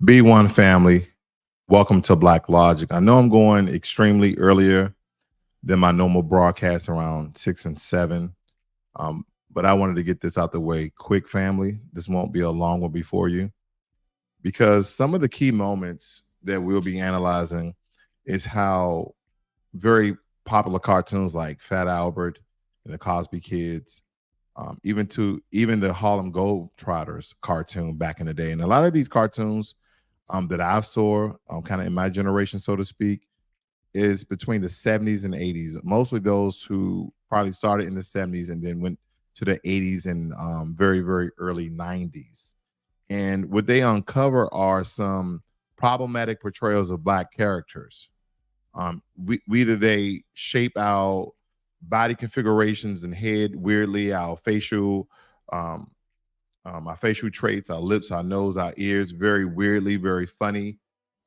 B1 family, welcome to Black Logic. I know I'm going extremely earlier than my normal broadcast around 6 and 7, but I wanted to get this out the way quick, family. This won't be a long one before you because some of the key moments that we'll be analyzing is how very popular cartoons like Fat Albert and the Cosby Kids, even the Harlem Globetrotters cartoon back in the day, and a lot of these cartoons that I saw, kind of in my generation, so to speak, is between the 70s and 80s. Mostly those who probably started in the 70s and then went to the 80s and very, very early 90s. And what they uncover are some problematic portrayals of Black characters. Either they shape our body configurations and head weirdly, our facial traits, our lips, our nose, our ears, very weirdly, very funny.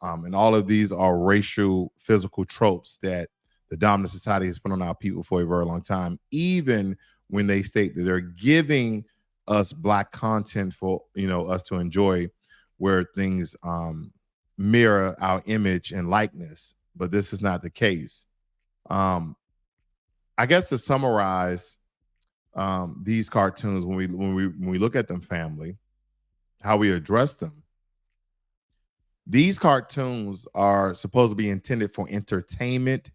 And all of these are racial, physical tropes that the dominant society has put on our people for a very long time, even when they state that they're giving us Black content for, us to enjoy, where things mirror our image and likeness. But this is not the case. I guess to summarize these cartoons, when we look at them, family, how we address them, these cartoons are supposed to be intended for entertainment,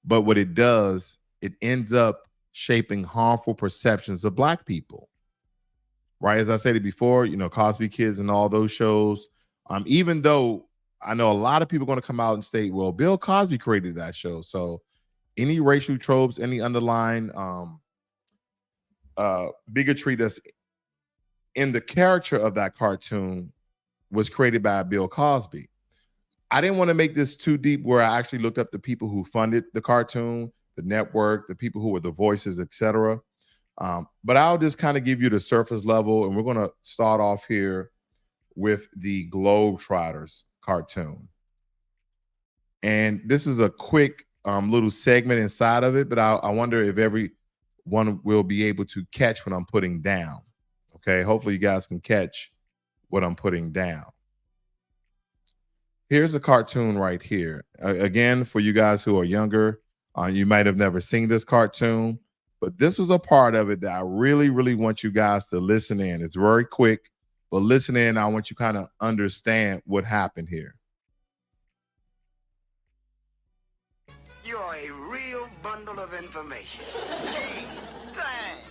but what it does, it ends up shaping harmful perceptions of Black people, right? As I said before, Cosby Kids and all those shows, even though I know a lot of people are going to come out and state, well, Bill Cosby created that show, so any racial tropes, any underlying bigotry that's in the character of that cartoon was created by Bill Cosby. I didn't want to make this too deep where I actually looked up the people who funded the cartoon, the network, the people who were the voices, etc. But I'll just kind of give you the surface level, and we're going to start off here with the Globetrotters cartoon. And this is a quick little segment inside of it, but I wonder if everyone will be able to catch what I'm putting down. Okay, hopefully you guys can catch what I'm putting down. Here's a cartoon right here. Again, for you guys who are younger, you might have never seen this cartoon, but this was a part of it that I really, really want you guys to listen in. It's very quick, but listen in. I want you kind of understand what happened here. You're a real bundle of information. Gee, thanks.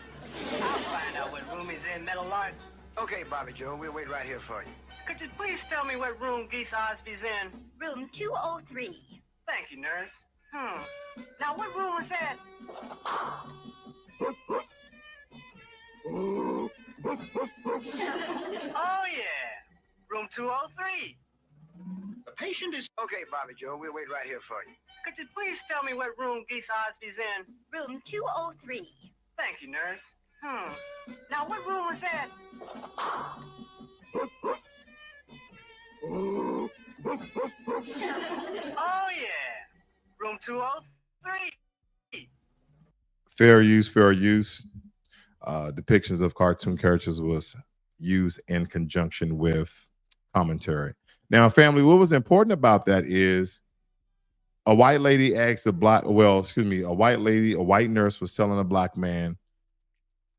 I'll find out what room he's in, Metal Art. Okay, Bobby Joe, we'll wait right here for you. Could you please tell me what room Geese Osby's in? Room 203. Thank you, nurse. Now, what room was that? Oh, yeah. Room 203. The patient is... Okay, Bobby Joe, we'll wait right here for you. Could you please tell me what room Geese Osby's in? Room 203. Thank you, nurse. Now, what room was that? Oh, yeah. Room 203. Fair use, fair use. Depictions of cartoon characters was used in conjunction with commentary. Now, family, what was important about that is a white lady asked a white nurse was telling a Black man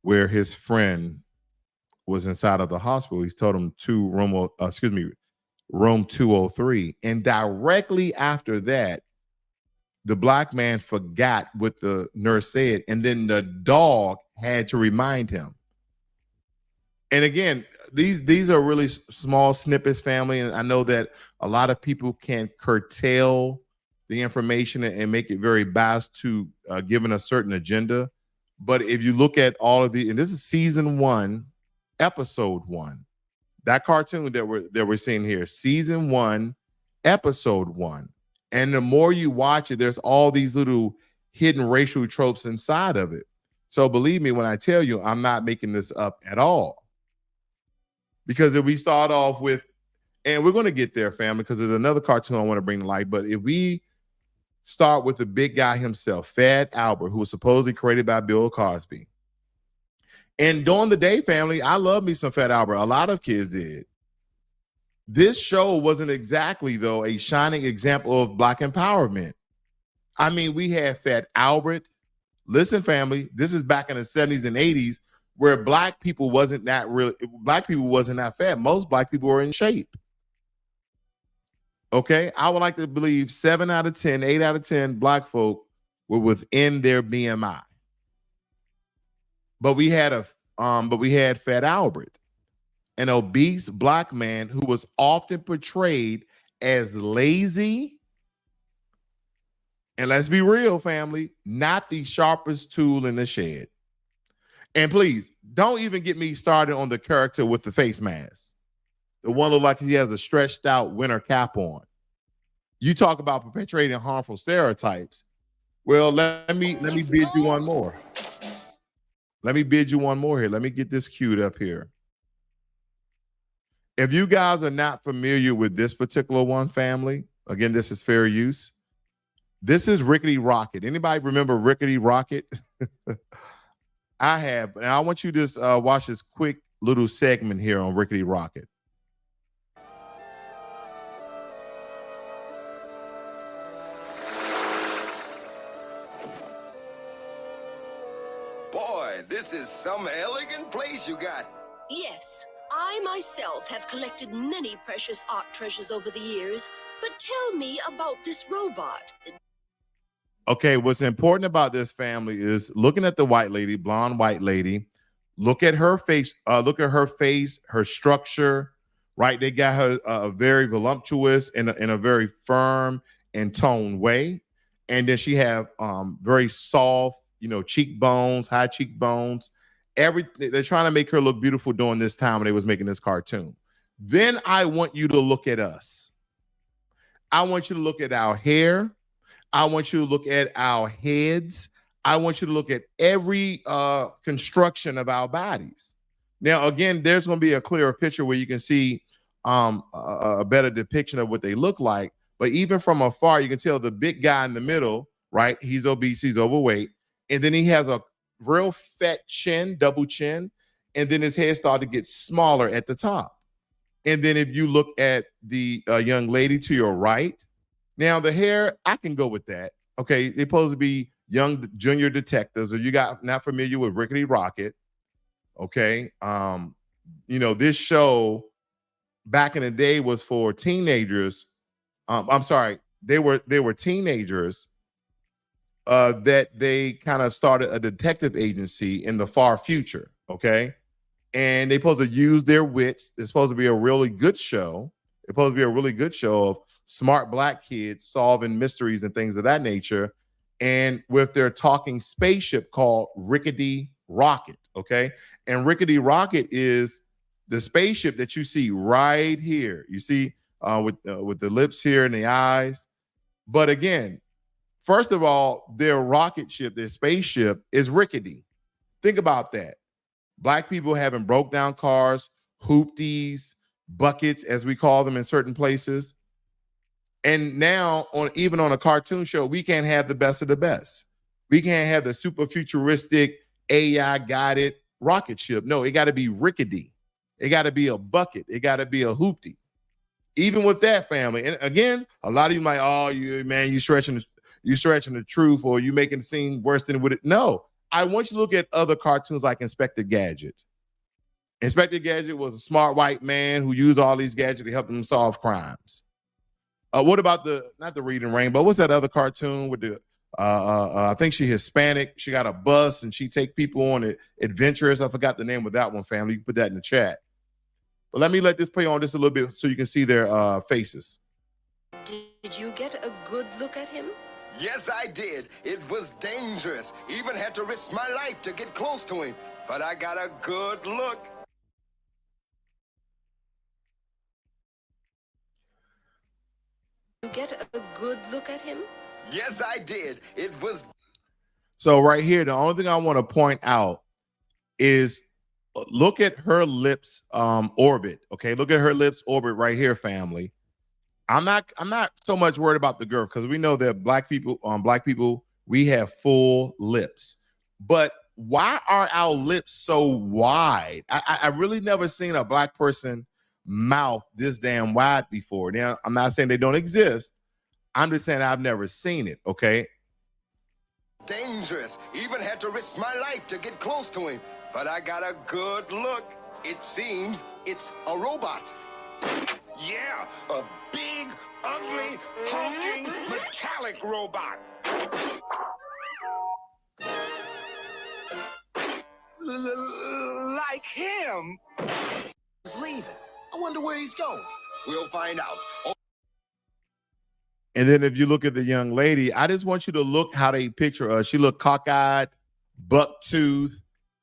where his friend was inside of the hospital. He's told him room 203. And directly after that, the Black man forgot what the nurse said, and then the dog had to remind him. And again, these are really small snippets, family, and I know that a lot of people can curtail the information and make it very biased to given a certain agenda. But if you look at all of and this is season 1, episode 1, that cartoon that we're seeing here, season 1, episode 1. And the more you watch it, there's all these little hidden racial tropes inside of it. So believe me when I tell you, I'm not making this up at all. Because if we start off with, and we're going to get there, family, because there's another cartoon I want to bring to light. But if we start with the big guy himself, Fat Albert, who was supposedly created by Bill Cosby. And during the day, family, I love me some Fat Albert. A lot of kids did. This show wasn't exactly, though, a shining example of Black empowerment. I mean, we had Fat Albert. Listen, family, this is back in the 70s and 80s where Black people wasn't that fat. Most Black people were in shape. Okay, I would like to believe 7 out of 10, 8 out of 10 Black folk were within their BMI. But we had Fat Albert, an obese Black man who was often portrayed as lazy. And let's be real, family, not the sharpest tool in the shed. And please, don't even get me started on the character with the face mask. The one look like he has a stretched out winter cap on. You talk about perpetuating harmful stereotypes. Well, let me bid you one more. Let me bid you one more here. Let me get this queued up here. If you guys are not familiar with this particular one, family, again, this is fair use. This is Rickety Rocket. Anybody remember Rickety Rocket? I have. And I want you to just watch this quick little segment here on Rickety Rocket. Boy, this is some elegant place you got. Yes, I myself have collected many precious art treasures over the years, but tell me about this robot. Okay, what's important about this, family, is looking at the white lady, blonde white lady. Look at her face. Her structure, right? They got her very voluptuous in a very firm and toned way, and then she have very soft, cheekbones, high cheekbones. They're trying to make her look beautiful during this time when they was making this cartoon. Then I want you to look at us. I want you to look at our hair. I want you to look at our heads. I want you to look at every construction of our bodies. Now, again, there's going to be a clearer picture where you can see a better depiction of what they look like. But even from afar, you can tell the big guy in the middle, right? He's obese, he's overweight. And then he has a real fat chin, double chin. And then his head started to get smaller at the top. And then if you look at the young lady to your right, now the hair, I can go with that. Okay, they're supposed to be young junior detectives. Or you got not familiar with Rickety Rocket. Okay, this show back in the day was for teenagers. I'm sorry, they were teenagers that they kind of started a detective agency in the far future. Okay, and they're supposed to use their wits. It's supposed to be a really good show. It's supposed to be a really good show of smart Black kids solving mysteries and things of that nature, and with their talking spaceship called Rickety Rocket. Okay, and Rickety Rocket is the spaceship that you see right here. You see with the lips here and the eyes. But again, first of all, their rocket ship, their spaceship is rickety. Think about that. Black people having broke down cars, hoopties, buckets, as we call them in certain places. And now, even on a cartoon show, we can't have the best of the best. We can't have the super futuristic AI guided rocket ship. No, it got to be rickety. It got to be a bucket. It got to be a hoopty. Even with that, family. And again, a lot of you might, you stretching the truth, or you making it seem worse than what it. No, I want you to look at other cartoons like Inspector Gadget. Inspector Gadget was a smart white man who used all these gadgets to help him solve crimes. What about not the Reading Rainbow? What's that other cartoon with the I think she's Hispanic. She got a bus and she take people on adventures. I forgot the name of that one, family. You can put that in the chat. But let this play on just a little bit so you can see their faces. Did you get a good look at him? Yes, I did. It was dangerous. Even had to risk my life to get close to him. But I got a good look. You get a good look at him? Yes, I did. It was. So right here, the only thing I want to point out is look at her lips orbit. Okay, look at her lips orbit right here, family. I'm not so much worried about the girl because we know that black people, we have full lips. But why are our lips so wide? I really never seen a black person mouth this damn wide before. Now, I'm not saying they don't exist. I'm just saying I've never seen it, okay? Dangerous. Even had to risk my life to get close to him. But I got a good look. It seems it's a robot. Yeah, a big, ugly, honking, metallic robot. Like him. He's leaving. I wonder where he's going. We'll find out. And then if you look at the young lady, I just want you to look how they picture her. She looked cockeyed, buck-toothed,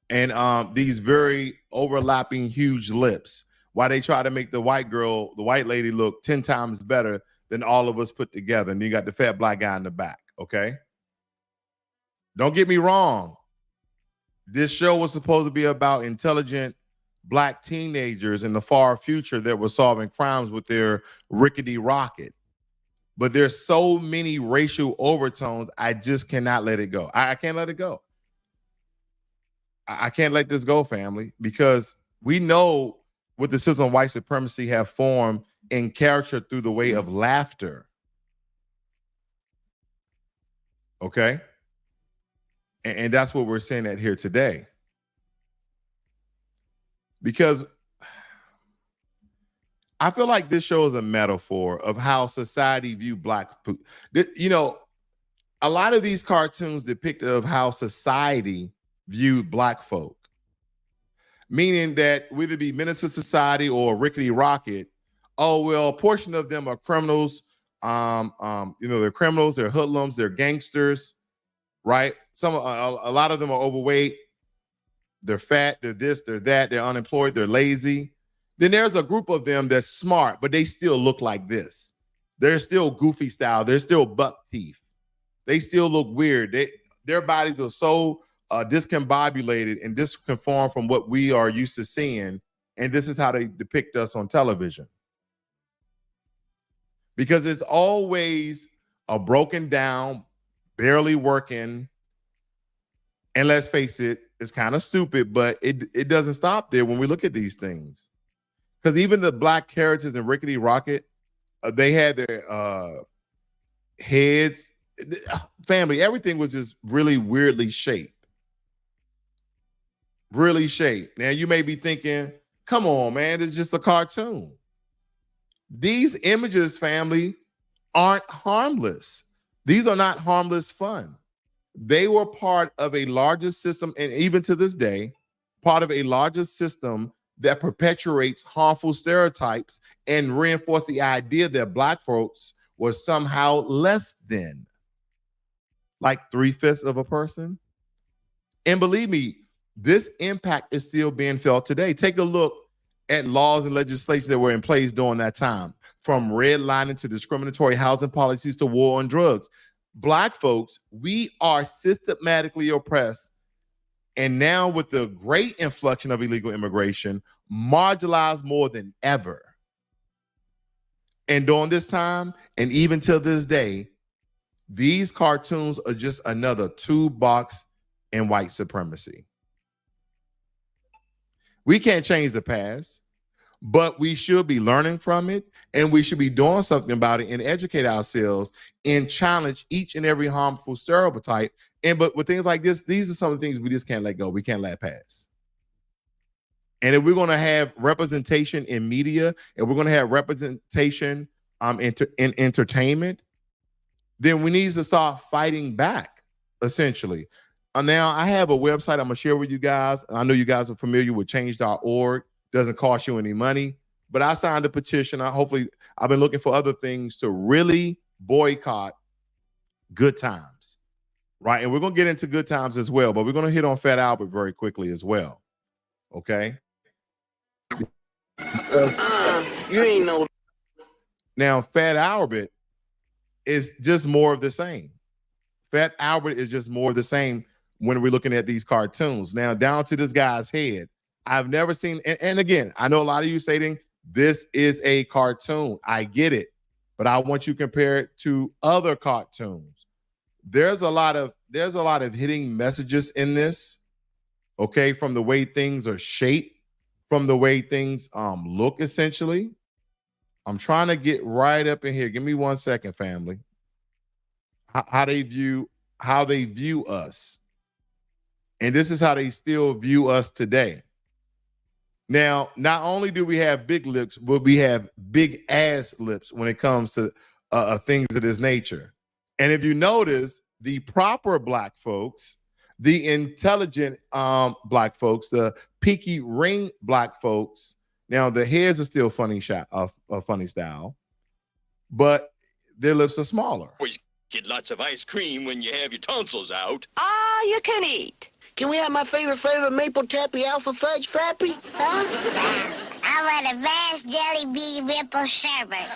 and these very overlapping huge lips. Why they try to make the white girl, the white lady, look 10 times better than all of us put together. And you got the fat black guy in the back, okay? Don't get me wrong. This show was supposed to be about intelligent black teenagers in the far future that were solving crimes with their Rickety Rocket. But there's so many racial overtones, I just cannot let it go. I can't let it go. I can't let this go, family, because we know what the system of white supremacy have formed in character through the way of laughter. Okay? And that's what we're saying at here today. Because I feel like this show is a metaphor of how society view black people. You know, a lot of these cartoons depict of how society viewed black folk, meaning that whether it be Menace to Society or Rickety Rocket, oh, well, a portion of them are criminals. They're criminals, they're hoodlums, they're gangsters, right? A lot of them are overweight, they're fat, they're this, they're that, they're unemployed, they're lazy. Then there's a group of them that's smart, but they still look like this. They're still goofy style. They're still buck teeth. They still look weird. Their bodies are so discombobulated and disconformed from what we are used to seeing. And this is how they depict us on television. Because it's always a broken down, barely working, and let's face it, it's kind of stupid, but it doesn't stop there when we look at these things. Because even the black characters in Rickety Rocket, they had their heads, family, everything was just really weirdly shaped. Really shaped. Now you may be thinking, come on, man, it's just a cartoon. These images, family, aren't harmless. These are not harmless fun. They were part of a larger system, and even to this day, part of a larger system that perpetuates harmful stereotypes and reinforce the idea that black folks were somehow less than, like 3/5 of a person. And believe me, this impact is still being felt today. Take a look at laws and legislation that were in place during that time, from redlining to discriminatory housing policies to war on drugs. Black folks, we are systematically oppressed. And now with the great influx of illegal immigration, marginalized more than ever. And during this time, and even till this day, these cartoons are just another toolbox in white supremacy. We can't change the past, but we should be learning from it, and we should be doing something about it and educate ourselves and challenge each and every harmful stereotype. But with things like this, these are some of the things we just can't let go. We can't let pass. And if we're going to have representation in media, and we're going to have representation in entertainment, then we need to start fighting back, essentially. Now, I have a website I'm going to share with you guys. I know you guys are familiar with change.org. Doesn't cost you any money. But I signed a petition. I've been looking for other things to really boycott Good Times. Right? And we're going to get into Good Times as well, but we're going to hit on Fat Albert very quickly as well. Okay? You ain't know. Now, Fat Albert is just more of the same. Fat Albert is just more of the same when we're looking at these cartoons. Now, down to this guy's head. I've never seen, and again, I know a lot of you saying this is a cartoon. I get it, but I want you to compare it to other cartoons. There's a lot of hitting messages in this, okay, from the way things are shaped, from the way things look, essentially. I'm trying to get right up in here. Give me 1 second, family. How they view us. And this is how they still view us today. Now, not only do we have big lips, but we have big ass lips when it comes to things of this nature. And if you notice, the proper black folks, the intelligent black folks, the peaky ring black folks, now the hairs are still funny style, but their lips are smaller. Well, you get lots of ice cream when you have your tonsils out. Ah, you can eat. Can we have my favorite flavor, maple tappy alpha fudge frappy? Huh? I want a vast jelly bean ripple sherbet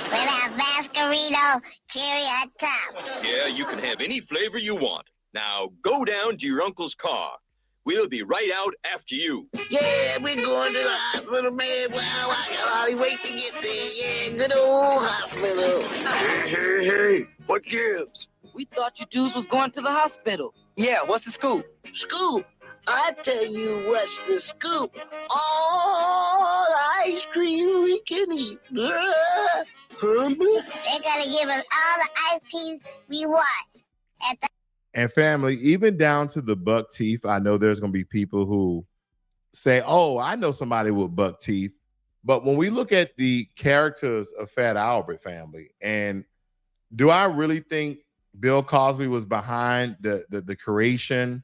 with a Vascarino cherry on top. Yeah, you can have any flavor you want. Now, go down to your uncle's car. We'll be right out after you. Yeah, we're going to the hospital, man. Wow, I can hardly wait to get there. Yeah, good old hospital. Hey, what gives? We thought you dudes was going to the hospital. Yeah, what's the scoop? Scoop. I tell you what's the scoop. All the ice cream we can eat. They're gonna give us all the ice cream we want. And family, even down to the buck teeth, I know there's going to be people who say, oh, I know somebody with buck teeth. But when we look at the characters of Fat Albert, family, and do I really think Bill Cosby was behind the creation?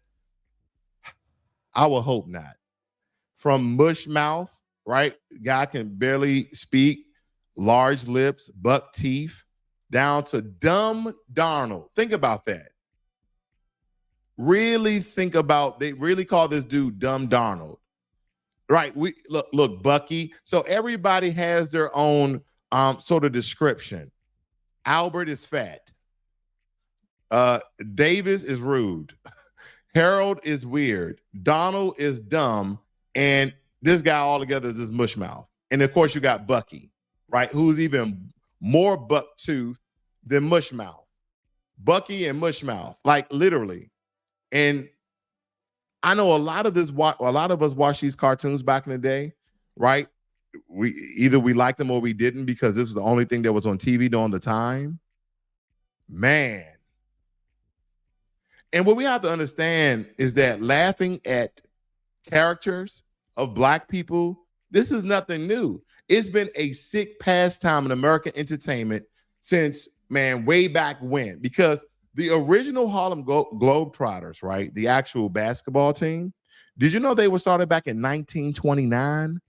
I would hope not. From mush mouth, right? Guy can barely speak, large lips, buck teeth, down to dumb Donald. Think about that. Really think about, they really call this dude Dumb Donald, right? We look Bucky. So everybody has their own sort of description. Albert is fat. Davis is rude. Harold is weird. Donald is dumb. And this guy all together is this mush mouth. And of course you got Bucky, right? Who's even more buck tooth than mush mouth. Bucky and mush mouth, like literally. And I know a lot of us watched these cartoons back in the day, right? We liked them or we didn't because this was the only thing that was on TV during the time. Man. And what we have to understand is that laughing at characters of black people, this is nothing new. It's been a sick pastime in American entertainment since, man, way back when, because the original Harlem Globetrotters, right? The actual basketball team. Did you know they were started back in 1929?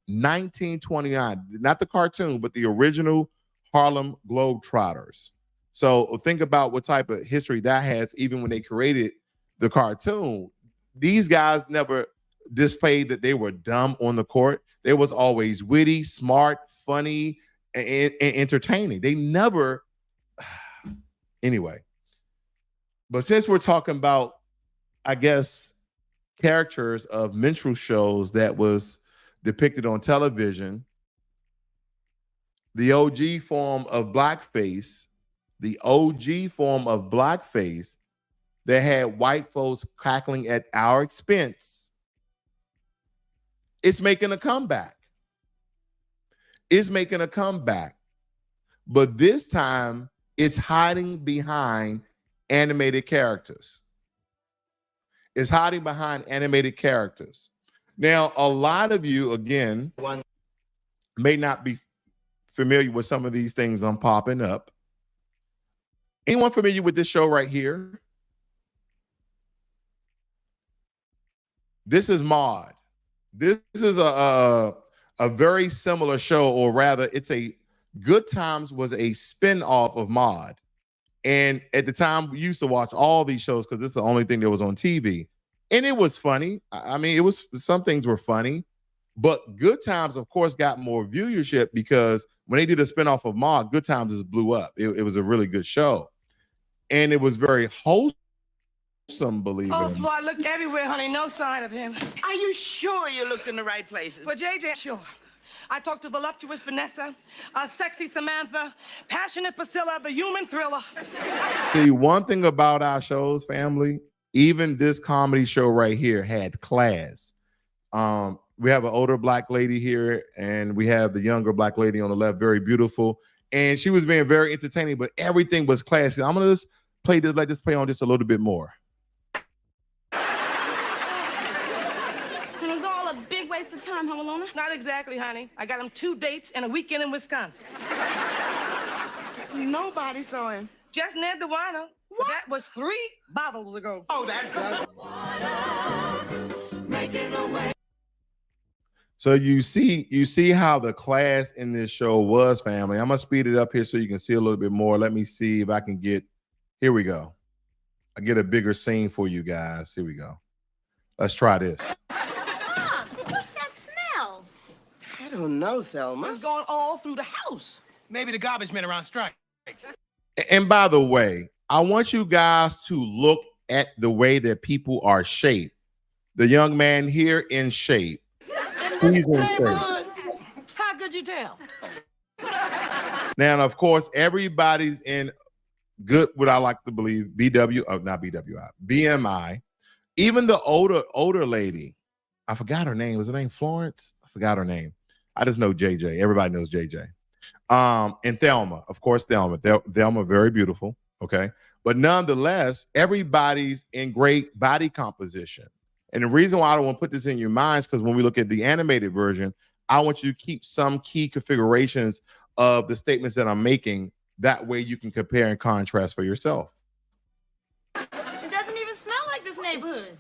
1929, not the cartoon, but the original Harlem Globetrotters. So think about what type of history that has, even when they created the cartoon. These guys never displayed that they were dumb on the court. They was always witty, smart, funny, and entertaining. They never, anyway. But since we're talking about, I guess, characters of minstrel shows that was depicted on television, the OG form of blackface that had white folks cackling at our expense, it's making a comeback. But this time, it's hiding behind animated characters. Now, a lot of you, again, may not be familiar with some of these things I'm popping up. Anyone familiar with this show right here? This is Maude. This is a very similar show, or rather, it's a Good Times was a spin-off of Maude. And at the time, we used to watch all these shows because this is the only thing that was on TV. And it was funny. I mean, some things were funny. But Good Times, of course, got more viewership because when they did a spinoff of Maude, Good Times just blew up. It was a really good show. And it was very wholesome, believe it or not. Oh, Floyd, look everywhere, honey. No sign of him. Are you sure you looked in the right places? For JJ, sure. I talked to voluptuous Vanessa, sexy Samantha, passionate Priscilla, the human thriller. See, one thing about our shows, family, even this comedy show right here had class. We have an older black lady here, and we have the younger black lady on the left, very beautiful. And she was being very entertaining, but everything was classy. I'm gonna just play this, let this play on just a little bit more. And it's all a big waste of time, huh, Malona? Not exactly, honey. I got him 2 dates and a weekend in Wisconsin. Nobody saw him. Just Ned the Wino. What? That was 3 bottles ago. Oh, that does. So you see how the class in this show was, family. I'm gonna speed it up here so you can see a little bit more. Let me see if I can get. Here we go. I get a bigger scene for you guys. Here we go. Let's try this. What's that smell? I don't know, Thelma. It's going all through the house. Maybe the garbage men are on strike. And by the way, I want you guys to look at the way that people are shaped. The young man here in shape. He's in shape. How could you tell? Now, of course, everybody's in good, what I like to believe, BMI. Even the older lady, I forgot her name. Was her name Florence? I forgot her name. I just know JJ. Everybody knows JJ. And Thelma, of course, Thelma, very beautiful. Okay. But nonetheless, everybody's in great body composition. And the reason why I don't want to put this in your minds, because when we look at the animated version, I want you to keep some key configurations of the statements that I'm making. That way you can compare and contrast for yourself. It doesn't even smell like this neighborhood. It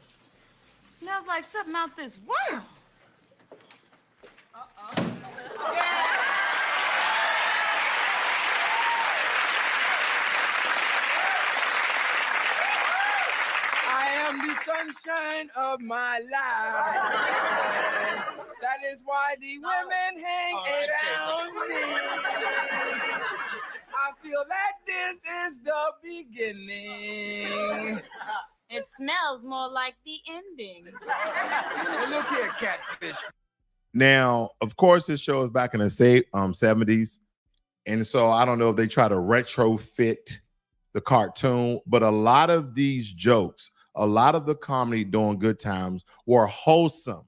smells like something out this world. I am the sunshine of my life. That is why the women hang around me. I feel that this is the beginning. It smells more like the ending. Hey, look here, catfish. Now, of course, this show is back in the 70s. And so I don't know if they try to retrofit the cartoon, but a lot of these jokes, a lot of the comedy during Good Times were wholesome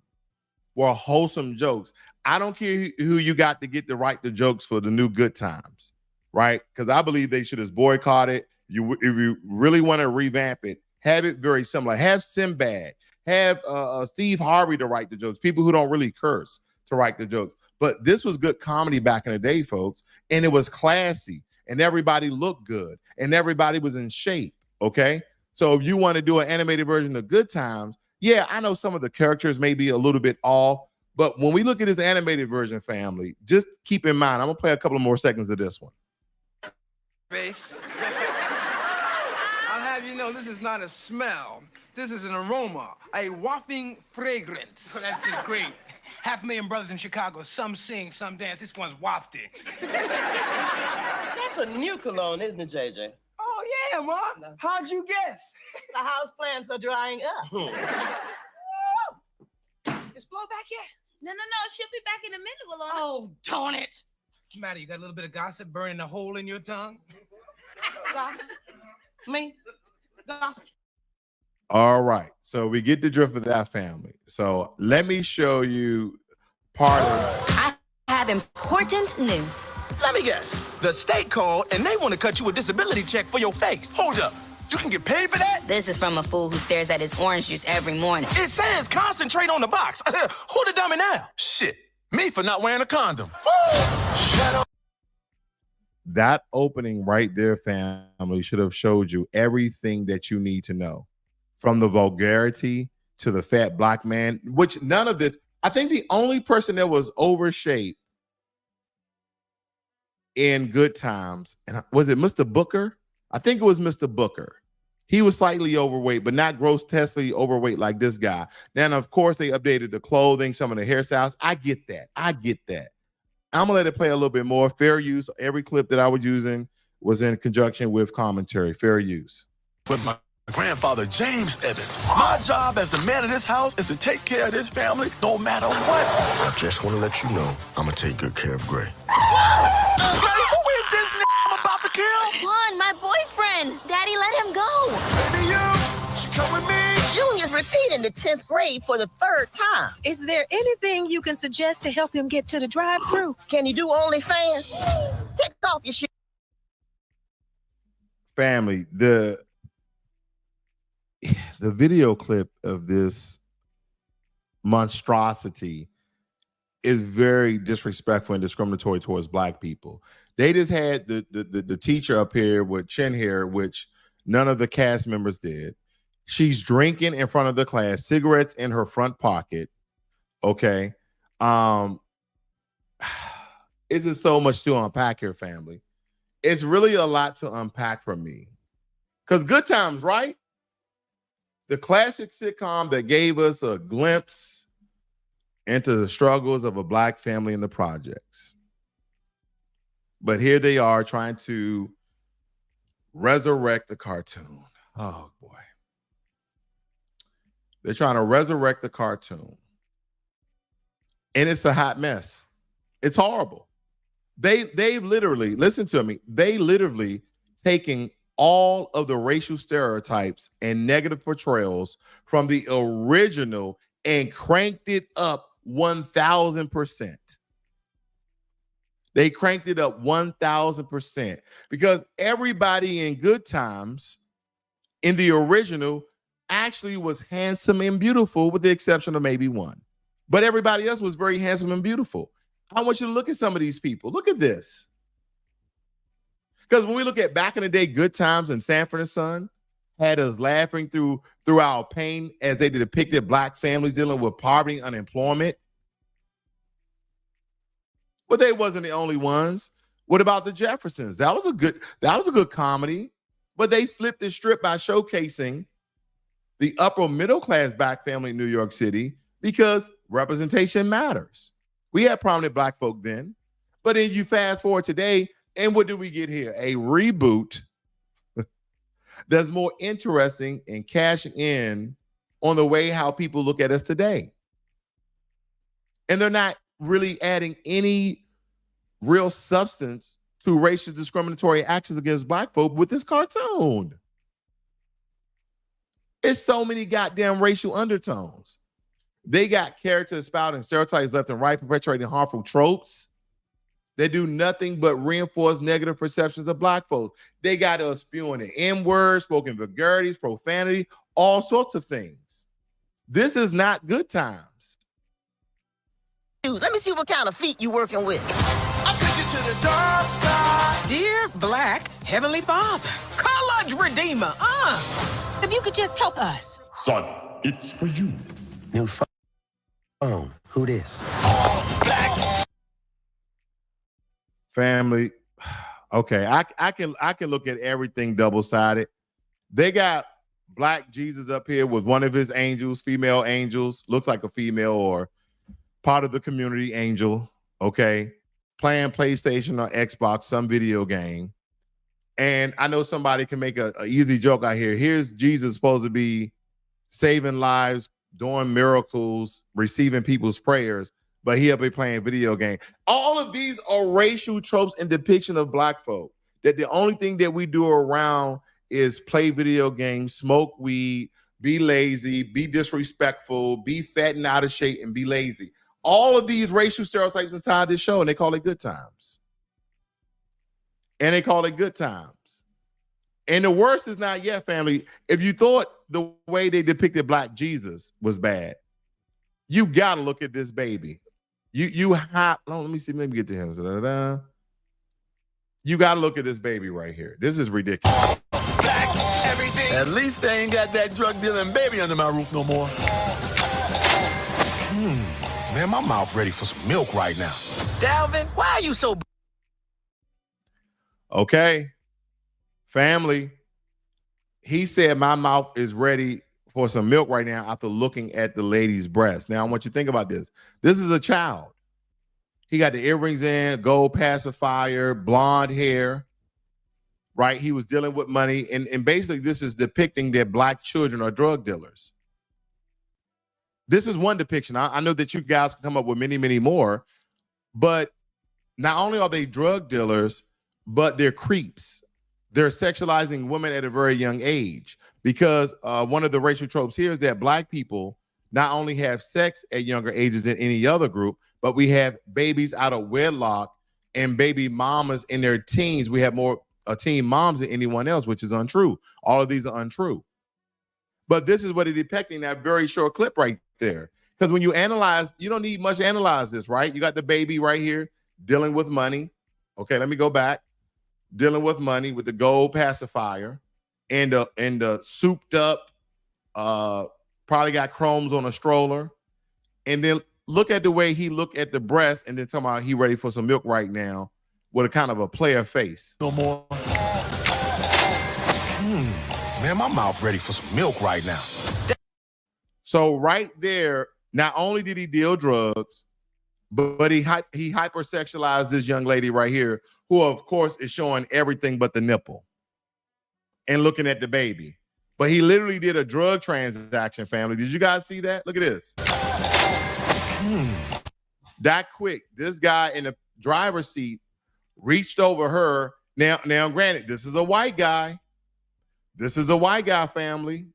jokes. I don't care who you got to get to write the jokes for the new Good Times, right? Because I believe they should have boycotted. If you really want to revamp it, have it very similar. Have Sinbad, have Steve Harvey to write the jokes, people who don't really curse to write the jokes. But this was good comedy back in the day, folks, and it was classy, and everybody looked good, and everybody was in shape, okay? So if you want to do an animated version of Good Times, yeah, I know some of the characters may be a little bit off, but when we look at this animated version, family, just keep in mind, I'm going to play a couple of more seconds of this one. Face. I'll have you know this is not a smell. This is an aroma, a wafting fragrance. Oh, that's just great. 500,000 brothers in Chicago, some sing, some dance. This one's wafted. That's a new cologne, isn't it, JJ? Oh, yeah, Ma. No. How'd you guess? The house plants are drying up. Is Flo back yet? No. She'll be back in a minute, Malona. Oh, darn it. What's the matter? You got a little bit of gossip burning a hole in your tongue? Gossip? Me? Gossip? All right. So we get the drift of that, family. So let me show you part of... I have important news. Let me guess. The state called and they want to cut you a disability check for your face. Hold up. You can get paid for that? This is from a fool who stares at his orange juice every morning. It says concentrate on the box. Who the dummy now? Shit. Me for not wearing a condom. Shut up. That opening right there, family, should have showed you everything that you need to know. From the vulgarity to the fat black man, which none of this, I think the only person that was overshaped in Good Times, and was it Mr. Booker? I think it was Mr. Booker. He was slightly overweight, but not grotesquely overweight like this guy. Then, of course, they updated the clothing, some of the hairstyles. I get that. I'm going to let it play a little bit more. Fair use. Every clip that I was using was in conjunction with commentary. Fair use. With my grandfather, James Evans. My job as the man of this house is to take care of this family no matter what. I just want to let you know I'm going to take good care of Gray. Who is this I'm about to kill? Juan, my boyfriend. Daddy, let him go. Baby, she come with me. Junior's repeating the 10th grade for the 3rd time. Is there anything you can suggest to help him get to the drive-thru? Can you do OnlyFans? Take off your shoes. Family, the video clip of this monstrosity is very disrespectful and discriminatory towards Black people. They just had the teacher up here with chin hair, which none of the cast members did. She's drinking in front of the class, cigarettes in her front pocket. Okay. It's just so much to unpack here, family. It's really a lot to unpack for me. Because Good Times, right? The classic sitcom that gave us a glimpse into the struggles of a Black family in the projects. But here they are trying to resurrect the cartoon. Oh, boy. They're trying to resurrect the cartoon. And it's a hot mess. It's horrible. They've literally, listen to me, they literally taking all of the racial stereotypes and negative portrayals from the original and cranked it up 1,000%. They cranked it up 1,000% because everybody in Good Times in the original actually was handsome and beautiful with the exception of maybe one. But everybody else was very handsome and beautiful. I want you to look at some of these people. Look at this. Because when we look at back in the day, Good Times and Sanford and Son had us laughing through our pain as they depicted Black families dealing with poverty and unemployment. But they wasn't the only ones. What about the Jeffersons? That was a good comedy. But they flipped the script by showcasing the upper middle class Black family in New York City because representation matters. We had prominent Black folk then, but then you fast forward today, and what do we get here? A reboot that's more interesting and cashing in on the way how people look at us today. And they're not really adding any real substance to racial discriminatory actions against Black folk with this cartoon. It's so many goddamn racial undertones. They got characters spouting stereotypes left and right, perpetuating harmful tropes. They do nothing but reinforce negative perceptions of Black folks. They got us spewing the N-word, spoken vulgarities, profanity, all sorts of things. This is not Good Times. Dude, let me see what kind of feet you working with. I take you to the dark side. Dear Black Heavenly Father, Colored Redeemer, if you could just help us. Son, it's for you. New phone. Who this? Family, okay, I can look at everything double-sided. They got Black Jesus up here with one of his angels, female angels, looks like a female or part of the community angel, okay, playing PlayStation or Xbox, some video game. And I know somebody can make a easy joke out here. Here's Jesus supposed to be saving lives, doing miracles, receiving people's prayers, but he'll be playing video game. All of these are racial tropes and depiction of Black folk. That the only thing that we do around is play video games, smoke weed, be lazy, be disrespectful, be fat and out of shape, and be lazy. All of these racial stereotypes inside this show, and they call it Good Times. And they call it Good Times. And the worst is not yet, family. If you thought the way they depicted Black Jesus was bad, you gotta look at this baby. You have, let me see, let me get to him. Da-da-da. You gotta look at this baby right here. This is ridiculous. At least they ain't got that drug dealing baby under my roof no more. Man, my mouth ready for some milk right now. Dalvin, why are you so... Okay, family, he said my mouth is ready for some milk right now after looking at the lady's breast. Now, I want you to think about this. This is a child. He got the earrings in, gold pacifier, blonde hair, right? He was dealing with money. And basically, this is depicting that Black children are drug dealers. This is one depiction. I know that you guys can come up with many, many more. But not only are they drug dealers, but they're creeps. They're sexualizing women at a very young age. because one of the racial tropes here is that black people not only have sex at younger ages than any other group, but we have babies out of wedlock and baby mamas in their teens. We have more teen moms than anyone else, which is untrue. All of these are untrue. But this is what it depicting, that very short clip right there. Because when you analyze, you don't need much to analyze this, right? You got the baby right here dealing with money. Okay, let me go back. Dealing with money with the gold pacifier and the souped up, probably got chromes on a stroller. And then look at the way he looked at the breast and then talking about he ready for some milk right now with a kind of a player face. No more. Man, my mouth ready for some milk right now. So right there, not only did he deal drugs, but he hypersexualized this young lady right here, who of course is showing everything but the nipple and looking at the baby. But he literally did a drug transaction, family. Did you guys see that? Look at this. That quick. This guy in the driver's seat reached over her. Now, granted, this is a white guy. This is a white guy, family.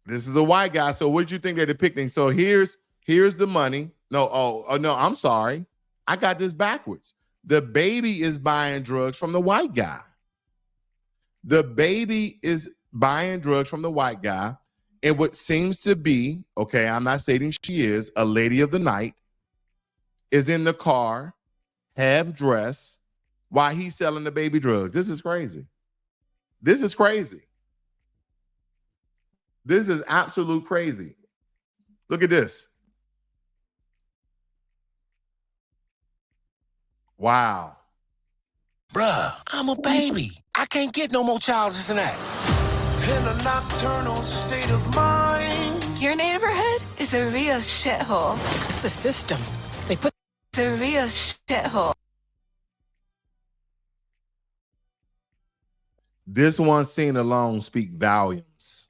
This is a white guy. So what do you think they're depicting? So here's the money. No, no, I'm sorry. I got this backwards. The baby is buying drugs from the white guy. The baby is buying drugs from the white guy. And what seems to be, okay, I'm not stating she is, a lady of the night, is in the car, half dressed, while he's selling the baby drugs. This is crazy. This is crazy. This is absolute crazy. Look at this. Wow. Bruh, I'm a baby. I can't get no more childish than that. In a nocturnal state of mind. Your neighborhood is a real shithole. It's the system. They put It's a real shithole. This one scene alone speak volumes.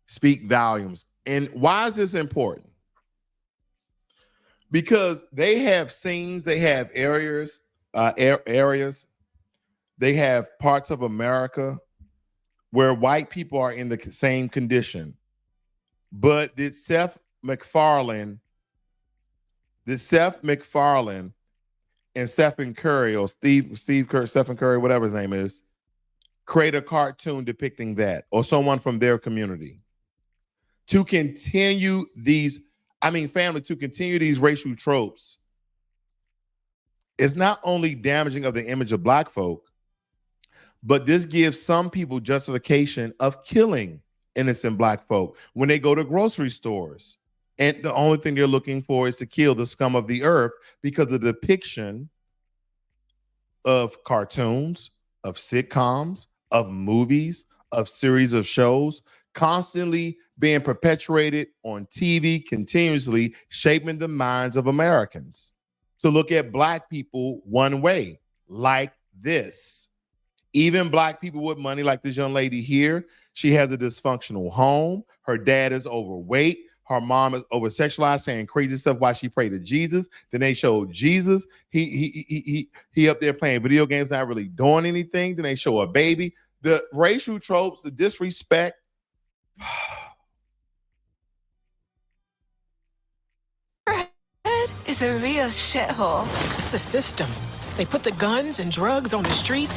Speak volumes. And why is this important? Because they have scenes, they have areas, they have parts of America where white people are in the same condition. But did Seth MacFarlane and Stephen Curry, or Steve Curry, Stephen Curry, whatever his name is, create a cartoon depicting that, or someone from their community, to continue these, to continue these racial tropes is not only damaging of the image of black folk, but this gives some people justification of killing innocent black folk when they go to grocery stores. And the only thing they're looking for is to kill the scum of the earth because of the depiction of cartoons, of sitcoms, of movies, of series of shows, constantly being perpetuated on TV, continuously shaping the minds of Americans to look at black people one way, like this. Even black people with money, like this young lady here, she has a dysfunctional home. Her dad is overweight. Her mom is over-sexualized, saying crazy stuff while she prayed to Jesus. Then they showed Jesus. He up there playing video games, not really doing anything. Then they show a baby. The racial tropes, the disrespect. It's a real shithole. It's the system. They put the guns and drugs on the streets.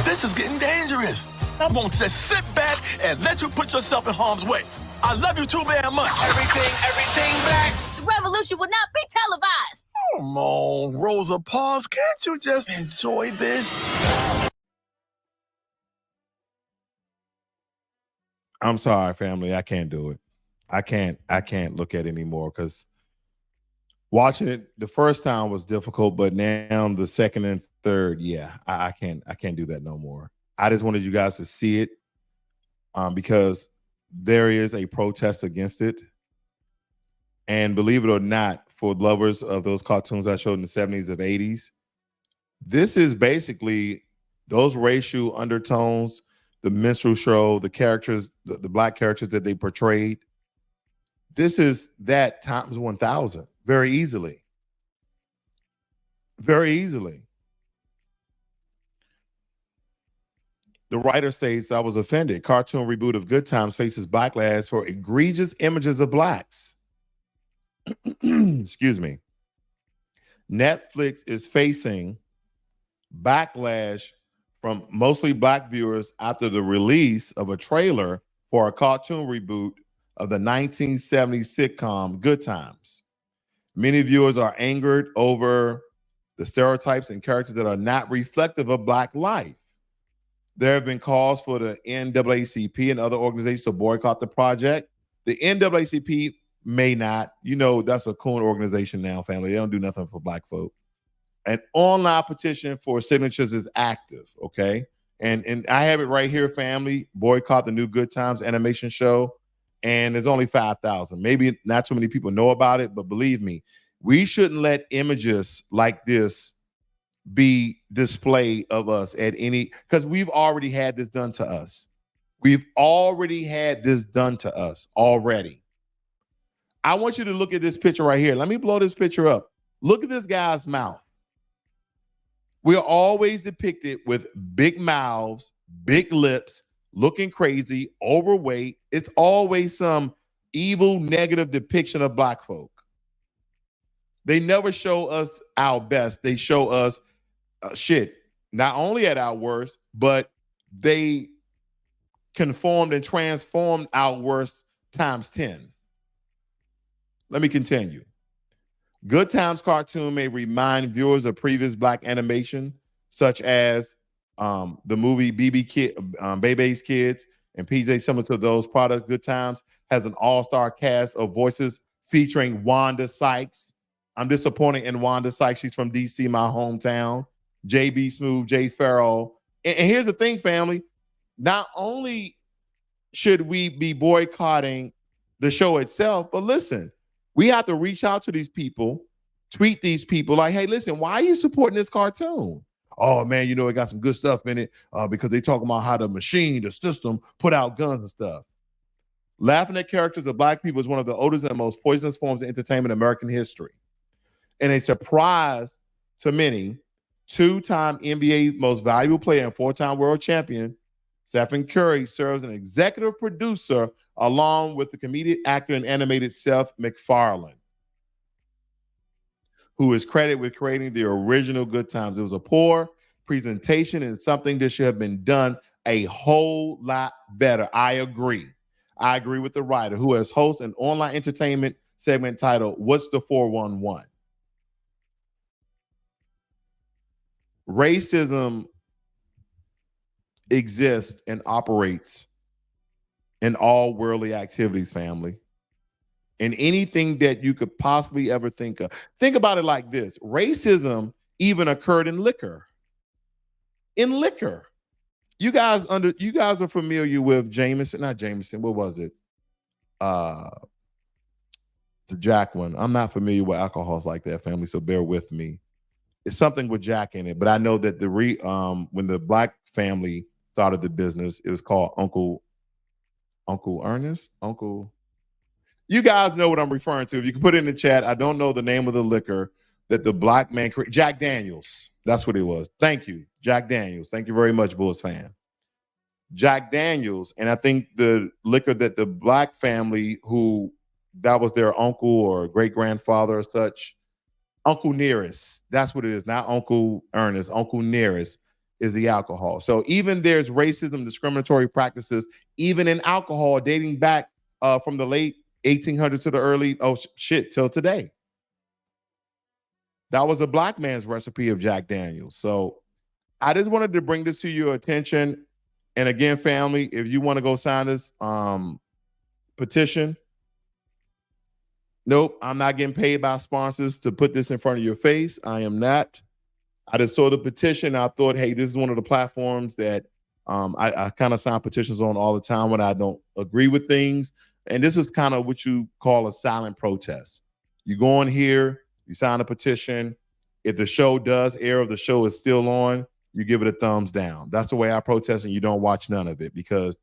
This is getting dangerous. I won't just sit back and let you put yourself in harm's way. I love you too very much. Everything black. The revolution will not be televised. Come on, Rosa Parks. Can't you just enjoy this? I'm sorry, family. I can't do it. I can't look at it anymore because watching it the first time was difficult, but now the second and third, yeah, I can't do that no more. I just wanted you guys to see it because there is a protest against it. And believe it or not, for lovers of those cartoons I showed in the 70s and 80s, this is basically those racial undertones, the minstrel show, the characters, the black characters that they portrayed. This is that times 1,000, very easily. Very easily. The writer states, I was offended. Cartoon reboot of Good Times faces backlash for egregious images of blacks. Excuse me. Netflix is facing backlash from mostly black viewers after the release of a trailer for a cartoon reboot of the 1970s sitcom Good Times. Many viewers are angered over the stereotypes and characters that are not reflective of black life. There have been calls for the NAACP and other organizations to boycott the project. The NAACP may not. You know, that's a coon organization now, family. They don't do nothing for black folk. An online petition for signatures is active, okay? And I have it right here, family. Boycott the new Good Times animation show. And there's only 5,000. Maybe not too many people know about it, but believe me, we shouldn't let images like this be display of us at any, because we've already had this done to us. We've already had this done to us already. I want you to look at this picture right here. Let me blow this picture up. Look at this guy's mouth. We're always depicted with big mouths, big lips, looking crazy, overweight. It's always some evil, negative depiction of black folk. They never show us our best. They show us not only at our worst, but they conformed and transformed our worst times 10. Let me continue. Good Times cartoon may remind viewers of previous black animation, such as the movie Bebe's Kids and PJ, similar to those products. Good Times has an all-star cast of voices featuring Wanda Sykes. I'm disappointed in Wanda Sykes. She's from DC, my hometown. JB Smooth, Jay Farrell. And here's the thing, family. Not only should we be boycotting the show itself, but listen, we have to reach out to these people, tweet these people like, hey, listen, why are you supporting this cartoon? Oh, man, you know, it got some good stuff in it because they talking about how the system put out guns and stuff. Laughing at characters of black people is one of the oldest and most poisonous forms of entertainment in American history. And a surprise to many, two-time NBA most valuable player and four-time world champion, Stephen Curry, serves as an executive producer along with the comedic actor and animator Seth MacFarlane, who is credited with creating the original Good Times. It was a poor presentation and something that should have been done a whole lot better. I agree. I agree with the writer, who has hosted an online entertainment segment titled What's the 411? Racism exists and operates in all worldly activities, family. And anything that you could possibly ever think of. Think about it like this. Racism even occurred in liquor. In liquor. You guys are familiar with not Jameson, what was it? The Jack one. I'm not familiar with alcohols like that, family, so bear with me. It's something with Jack in it, but I know that when the black family started the business, it was called Uncle Ernest. You guys know what I'm referring to. If you can put it in the chat, I don't know the name of the liquor that the black man created. Jack Daniels. That's what it was. Thank you, Jack Daniels. Thank you very much, Bulls fan. Jack Daniels, and I think the liquor that the black family, who that was their uncle or great grandfather or such. Uncle Nearest, that's what it is, not Uncle Ernest. Uncle Nearest is the alcohol. So even there's racism, discriminatory practices, even in alcohol, dating back from the late 1800s to the early, till today. That was a black man's recipe of Jack Daniels. So I just wanted to bring this to your attention. And again, family, if you want to go sign this petition, nope, I'm not getting paid by sponsors to put this in front of your face. I am not. I just saw the petition. I thought, hey, this is one of the platforms that I kind of sign petitions on all the time when I don't agree with things. And this is kind of what you call a silent protest. You go on here, you sign a petition. If the show does air, if the show is still on, you give it a thumbs down. That's the way I protest, and you don't watch none of it because,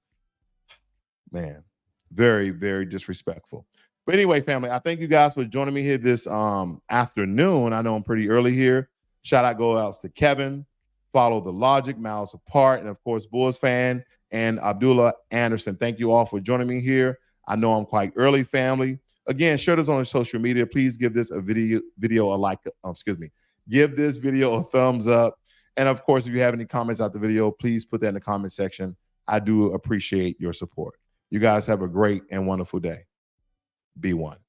man, very, very disrespectful. But anyway, family, I thank you guys for joining me here this afternoon. I know I'm pretty early here. Shout out go outs to Kevin, follow The Logic, Miles Apart, and of course, Bulls fan and Abdullah Anderson. Thank you all for joining me here. I know I'm quite early, family. Again, share this on your social media. Please give this video a like. Give this video a thumbs up. And of course, if you have any comments out the video, please put that in the comment section. I do appreciate your support. You guys have a great and wonderful day. Be one.